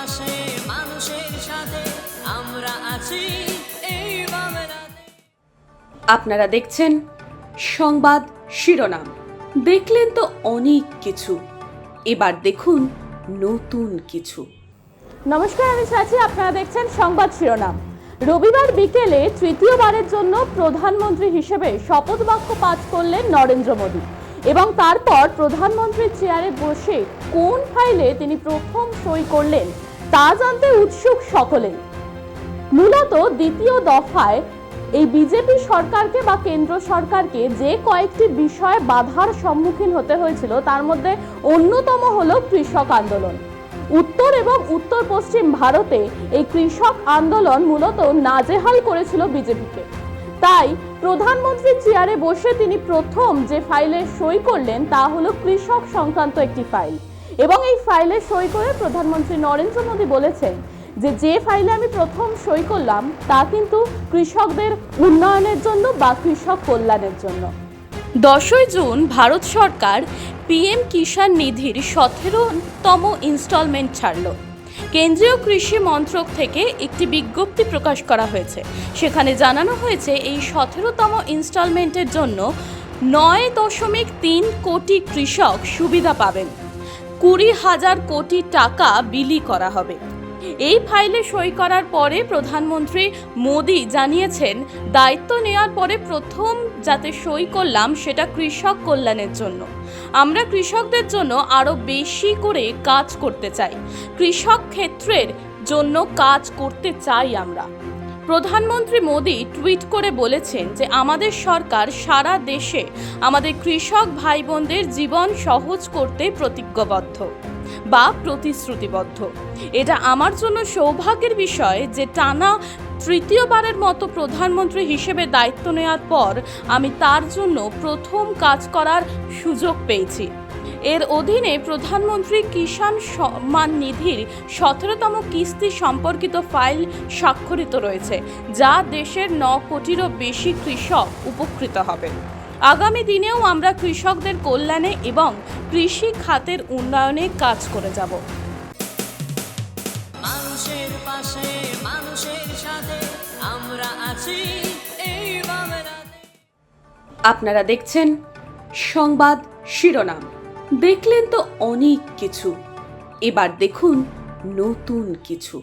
পাশে মানুষের সাথে আমরা আছি এই বাংলাতে। আপনারা দেখছেন সংবাদ শিরোনাম। দেখলেন তো অনেক কিছু, এবার দেখুন নতুন কিছু। নমস্কার, আমি চাচি। আপনারা দেখছেন সংবাদ শিরোনাম। রবিবার বিকেলে তৃতীয়বারের জন্য প্রধানমন্ত্রী হিসেবে শপথ বাক্য পাঠ করলেন নরেন্দ্র মোদী এবং তারপর প্রধানমন্ত্রীর চেয়ারে বসে কোন ফাইলে তিনি প্রথম সই করলেন তা জানতে উৎসুক সকলেই। মূলত দ্বিতীয় দফায় এই বিজেপি সরকারকে বা কেন্দ্র সরকারকে যে কয়েকটি বিষয়ে বাধার সম্মুখীন হতে হয়েছিল তার মধ্যে অন্যতম হলো কৃষক আন্দোলন। উত্তর এবং উত্তর পশ্চিম ভারতে এই কৃষক আন্দোলন মূলত নাজেহাল করেছিল বিজেপিকে। তাই প্রধানমন্ত্রীর চেয়ারে বসে তিনি প্রথম যে ফাইলে সই করলেন তা হলো কৃষক সংক্রান্ত একটি ফাইল, এবং এই ফাইলে সই করে প্রধানমন্ত্রী নরেন্দ্র মোদী বলেছেন যে ফাইলে আমি প্রথম সই করলাম তা কিন্তু কৃষকদের উন্নয়নের জন্য বা কৃষক কল্যাণের জন্য। 10 জুন ভারত সরকার পিএম কিষাণ নিধির 17তম ইনস্টলমেন্ট ছাড়ল। কেন্দ্রীয় কৃষি মন্ত্রক থেকে একটি বিজ্ঞপ্তি প্রকাশ করা হয়েছে। সেখানে জানানো হয়েছে এই 17তম ইনস্টলমেন্টের জন্য 9.3 কোটি কৃষক সুবিধা পাবেন। 20,000 কোটি টাকা বিলি করা হবে। এই ফাইলে সই করার পরে প্রধানমন্ত্রী মোদী জানিয়েছেন, দায়িত্ব নেওয়ার পরে প্রথম যাতে সই করলাম সেটা কৃষক কল্যাণের জন্য। আমরা কৃষকদের জন্য আরও বেশি করে কাজ করতে চাই, কৃষক ক্ষেত্রের জন্য কাজ করতে চাই আমরা। প্রধানমন্ত্রী মোদী টুইট করে বলেছেন যে আমাদের সরকার সারা দেশে আমাদের কৃষক ভাই বোনদের জীবন সহজ করতে প্রতিজ্ঞাবদ্ধ বা প্রতিশ্রুতিবদ্ধ। এটা আমার জন্য সৌভাগ্যের বিষয় যে টানা তৃতীয়বারের মতো প্রধানমন্ত্রী হিসেবে দায়িত্ব নেওয়ার পর আমি তার জন্য প্রথম কাজ করার সুযোগ পেয়েছি। এর অধীনে প্রধানমন্ত্রী কিষাণ সম্মান নিধির 17তম কিস্তি সম্পর্কিত ফাইল স্বাক্ষরিত রয়েছে, যা দেশের 9 কোটিরও বেশি কৃষক উপকৃত হবে। আগামী দিনেও আমরা কৃষকদের কল্যাণে এবং কৃষি খাতের উন্নয়নে কাজ করে যাব। মানুষের পাশে মানুষের সাথে আমরা আছি এই বাংলাতে। আপনারা দেখছেন সংবাদ শিরোনাম। দেখলেন তো অনেক কিছু, এবার দেখুন নতুন কিছু।